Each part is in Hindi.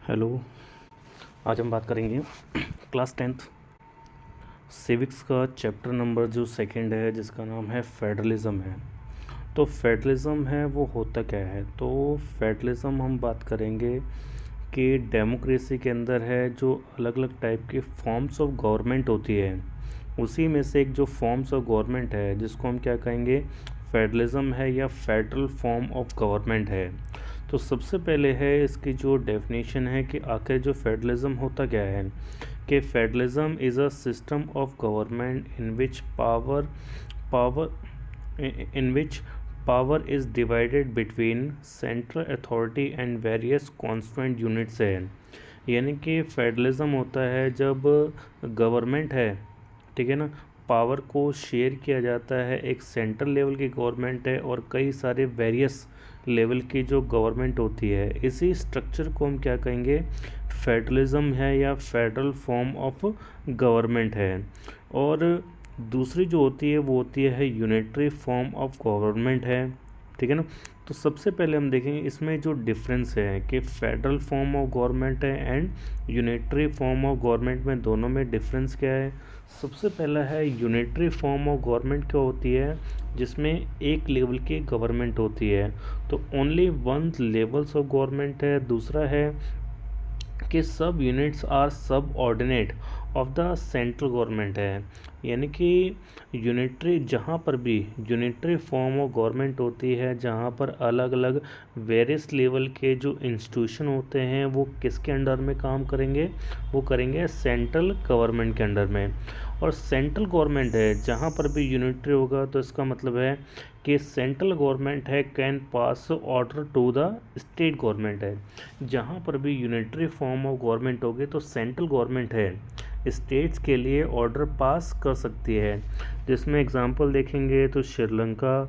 हेलो। आज हम बात करेंगे क्लास 10th सिविक्स का चैप्टर नंबर जो सेकंड है, जिसका नाम है फेडरलिज्म है। तो फेडरलिज्म है वो होता क्या है? तो फेडरलिज्म हम बात करेंगे कि डेमोक्रेसी के अंदर है जो अलग अलग टाइप के फॉर्म्स ऑफ गवर्नमेंट होती है, उसी में से एक जो फॉर्म्स ऑफ गवर्नमेंट है जिसको हम क्या कहेंगे, फेडरलिज्म है या फेडरल फॉर्म ऑफ गवर्नमेंट है। तो सबसे पहले है इसकी जो डेफिनेशन है कि आखिर जो फेडरलिज्म होता क्या है, कि federalism is a system of government in which power is divided between central authority and various constituent units है। यानी कि फेडरलिज्म होता है जब गवर्नमेंट है, ठीक है ना, पावर को शेयर किया जाता है। एक सेंट्रल लेवल की गवर्नमेंट है और कई सारे वेरियस लेवल की जो गवर्नमेंट होती है। इसी स्ट्रक्चर को हम क्या कहेंगे, फेडरलिज्म है या फेडरल फॉर्म ऑफ गवर्नमेंट है। और दूसरी जो होती है वो होती है यूनिटरी फॉर्म ऑफ गवर्नमेंट है, ठीक है ना। तो सबसे पहले हम देखेंगे इसमें जो डिफरेंस है कि फेडरल फॉर्म ऑफ गवर्नमेंट है and unitary form of government में, दोनों में डिफरेंस क्या है। सबसे पहला है यूनिटरी फॉर्म ऑफ गवर्नमेंट क्या होती है, जिसमें एक लेवल की गवर्नमेंट होती है, तो only one levels of government है। दूसरा है कि सब यूनिट्स आर सब ordinate of the central government है। यानी कि यूनिटरी, जहाँ पर भी यूनिटरी फॉर्म ऑफ गवर्नमेंट होती है, जहाँ पर अलग अलग वेरियस लेवल के जो इंस्टीट्यूशन होते हैं वो किसके अंडर में काम करेंगे, वो करेंगे सेंट्रल गवर्नमेंट के अंडर में। और सेंट्रल गवर्नमेंट है जहाँ पर भी यूनिटरी होगा, तो इसका मतलब है कि सेंट्रल गवर्नमेंट है can pass order to the state government है। जहाँ पर भी यूनिटरी फॉर्म ऑफ गवर्नमेंट होगी तो सेंट्रल गवर्नमेंट है स्टेट्स के लिए ऑर्डर पास कर सकती है। जिसमें एग्जांपल देखेंगे तो Sri Lanka,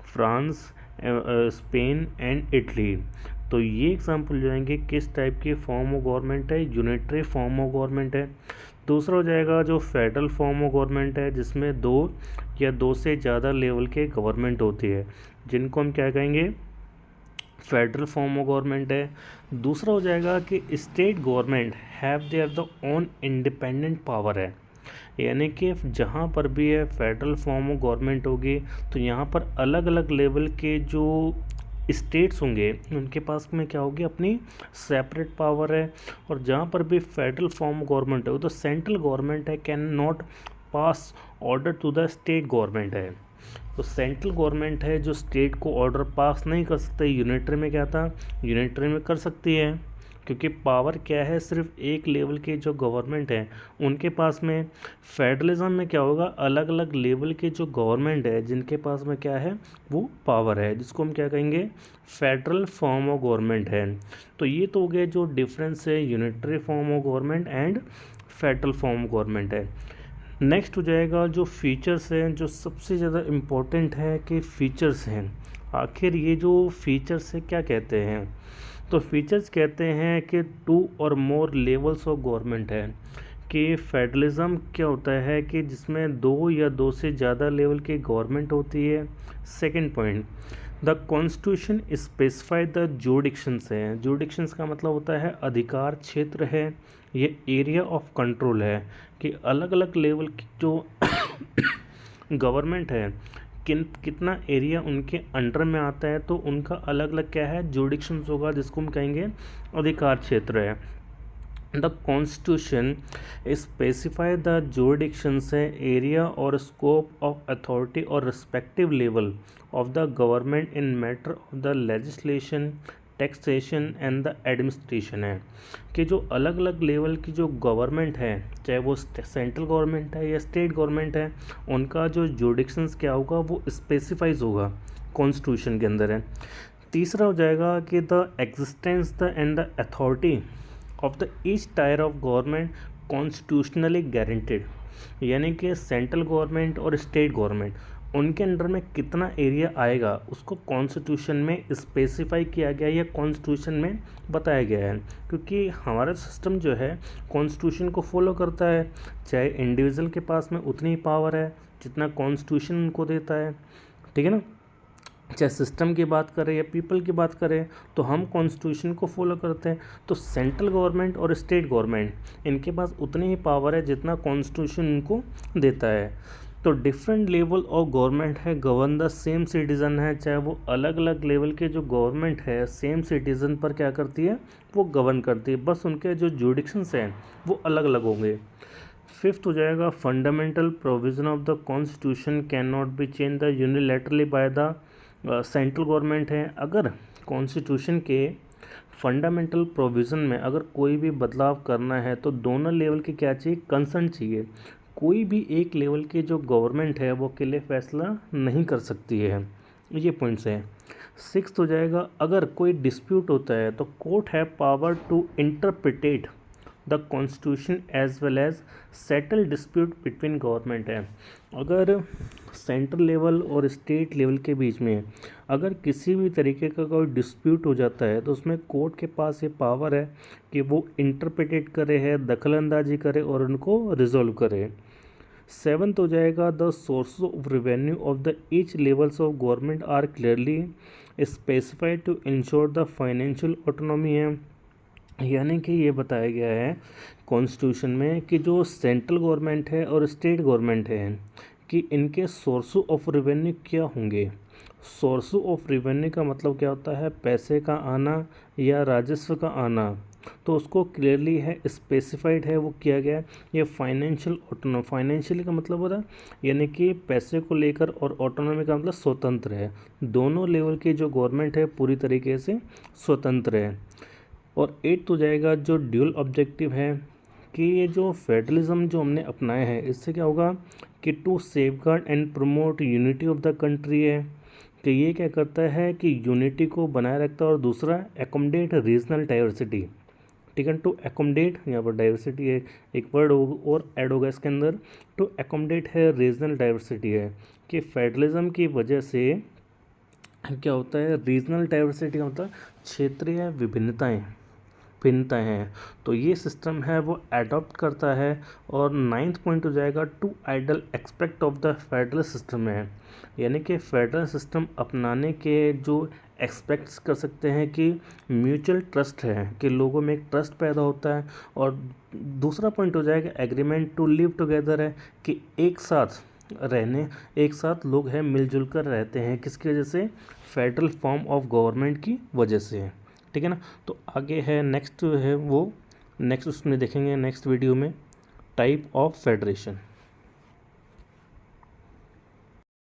France, Spain and Italy. तो ये एग्जांपल जो आएंगे किस टाइप की फॉर्म ऑफ गवर्नमेंट है, यूनिटरी फॉर्म ऑफ गवर्नमेंट है। दूसरा हो जाएगा जो फेडरल फॉर्म ऑफ गवर्नमेंट है, जिसमें दो या दो से ज़्यादा लेवल के गवर्नमेंट होती है, जिनको हम क्या कहेंगे, फेडरल फॉर्म ऑफ गवर्नमेंट है। दूसरा हो जाएगा कि state government have their the own independent power है। यानी कि जहाँ पर भी है फेडरल फॉर्म ऑफ गवर्नमेंट होगी तो यहाँ पर अलग अलग लेवल के जो स्टेट्स होंगे उनके पास में क्या होगी, अपनी सेपरेट पावर है। और जहाँ पर भी फेडरल फॉर्म ऑफ गवर्नमेंट है तो सेंट्रल गवर्नमेंट है cannot pass order to the state government है। तो सेंट्रल गवर्नमेंट है जो स्टेट को ऑर्डर पास नहीं कर सकते। यूनिटरी में क्या था, यूनिटरी में कर सकती है, क्योंकि पावर क्या है, सिर्फ एक लेवल के जो गवर्नमेंट है उनके पास में। फेडरलिज्म में क्या होगा, अलग अलग लेवल के जो गवर्नमेंट है जिनके पास में क्या है, वो पावर है, जिसको हम क्या कहेंगे, फेडरल फॉर्म ऑफ गवर्नमेंट है। तो ये तो हो गए जो डिफरेंस है unitary form of government and federal form of government है। नेक्स्ट हो जाएगा जो फीचर्स हैं, जो सबसे ज़्यादा इम्पोर्टेंट है कि फीचर्स हैं। आखिर ये जो फीचर्स है क्या कहते हैं, तो फीचर्स कहते हैं कि टू और मोर लेवल्स ऑफ गवर्नमेंट है। कि फेडरलिज्म क्या होता है कि जिसमें दो या दो से ज़्यादा लेवल की गवर्नमेंट होती है। Second point, the constitution specify the jurisdictions है। जुरिडिक्शंस का मतलब होता है अधिकार क्षेत्र है, ये एरिया ऑफ कंट्रोल है, कि अलग अलग लेवल की जो गवर्नमेंट है कितना एरिया उनके अंडर में आता है, तो उनका अलग अलग क्या है, जुरिडिक्शंस होगा, जिसको हम कहेंगे अधिकार क्षेत्र है। The constitution specify the jurisdictions है, एरिया और स्कोप ऑफ अथॉरिटी और respective level of the government in matter of the legislation, taxation and the administration है। कि जो अलग अलग लेवल की जो गवर्नमेंट है, चाहे वो सेंट्रल गवर्नमेंट है या स्टेट गवर्नमेंट है, उनका जो जुरिडिक्शंस क्या होगा वो स्पेसिफाइज होगा कॉन्स्टिट्यूशन के अंदर है। तीसरा हो जाएगा कि the existence the end the authority of the each tyre of government constitutionally guaranteed. यानी कि सेंट्रल गवर्नमेंट और स्टेट गवर्नमेंट उनके अंडर में कितना एरिया आएगा उसको कॉन्स्टिट्यूशन में स्पेसिफाई किया गया या कॉन्स्टिट्यूशन में बताया गया है। क्योंकि हमारा सिस्टम जो है कॉन्स्टिट्यूशन को फॉलो करता है, चाहे इंडिविजुअल के पास में उतनी ही पावर है जितना कॉन्स्टिट्यूशन उनको देता है, ठीक है ना। चाहे सिस्टम की बात करें या पीपल की बात करें, तो हम कॉन्स्टिट्यूशन को फॉलो करते हैं। तो सेंट्रल गवर्नमेंट और स्टेट गवर्नमेंट इनके पास उतनी ही पावर है जितना कॉन्स्टिट्यूशन इनको देता है। तो डिफरेंट लेवल ऑफ गवर्नमेंट है गवर्न द सेम सिटीज़न है, चाहे वो अलग अलग लेवल के जो गवर्नमेंट है सेम सिटीज़न पर क्या करती है, वो गवर्न करती है, बस उनके जो जुडिक्शंस हैं वो अलग अलग होंगे। फिफ्थ हो जाएगा fundamental provision of the constitution can not be change the unilaterally by the central government है। अगर कॉन्स्टिट्यूशन के फंडामेंटल प्रोविज़न में अगर कोई भी बदलाव करना है तो दोनों लेवल के क्या चाहिए, कंसर्न चाहिए। कोई भी एक लेवल की जो गवर्नमेंट है वो अकेले फैसला नहीं कर सकती है, ये पॉइंट्स हैं। सिक्स्थ हो जाएगा अगर कोई डिस्प्यूट होता है तो कोर्ट है power to interpret the constitution as well as settle dispute between government है। अगर सेंट्रल लेवल और स्टेट लेवल के बीच में अगर किसी भी तरीके का कोई डिस्प्यूट हो जाता है तो उसमें कोर्ट के पास ये पावर है कि वो इंटरप्रिटेट करे है, दखलंदाजी करे और उनको रिजॉल्व करे। सेवन्थ हो जाएगा the source of revenue of the each levels of government are clearly specified to ensure the financial autonomy है। यानी कि ये बताया गया है कॉन्स्टिट्यूशन में कि जो सेंट्रल गवर्नमेंट है और स्टेट गवर्नमेंट है कि इनके सोर्स ऑफ रेवेन्यू क्या होंगे। सोर्स ऑफ रेवेन्यू का मतलब क्या होता है, पैसे का आना या राजस्व का आना, तो उसको क्लियरली है स्पेसिफाइड है, वो किया गया है। ये फाइनेंशियल ऑटोनॉमी, फाइनेंशियल का मतलब होता है यानी कि पैसे को लेकर, और ऑटोनॉमी का मतलब स्वतंत्र है। दोनों लेवल की जो गवर्नमेंट है पूरी तरीके से स्वतंत्र है। और एट्थ हो जाएगा जो ड्यूल ऑब्जेक्टिव है कि ये जो फेडरलिज्म जो हमने अपनाया है इससे क्या होगा कि to safeguard and promote unity of the country है, कि ये क्या करता है कि यूनिटी को बनाए रखता है। और दूसरा एकोमोडेट रीजनल डाइवर्सिटी, ठीक है, टू एकोमोडेट, यहाँ पर डाइवर्सिटी है एक वर्ड और ऐड होगा इसके अंदर, टू एकोमोडेट है रीजनल डाइवर्सिटी है कि फेडरलिज्म की वजह से क्या होता है, रीजनल डाइवर्सिटी का मतलब क्षेत्रीय भिन्नताएं हैं, तो ये सिस्टम है वो एडॉप्ट करता है। और नाइन्थ पॉइंट हो जाएगा to ideal aspect of the federal system है, यानी कि फेडरल सिस्टम अपनाने के जो एक्सपेक्ट्स कर सकते हैं कि म्यूचुअल ट्रस्ट है, कि लोगों में एक ट्रस्ट पैदा होता है। और दूसरा पॉइंट हो जाएगा एग्रीमेंट टू लिव टुगेदर है, कि एक साथ लोग हैं मिलजुल कर रहते हैं, किसकी वजह से, फेडरल फॉर्म ऑफ गवर्नमेंट की वजह से, ठीक है ना। तो आगे है नेक्स्ट है वो नेक्स्ट उसमें देखेंगे नेक्स्ट वीडियो में टाइप ऑफ फेडरेशन।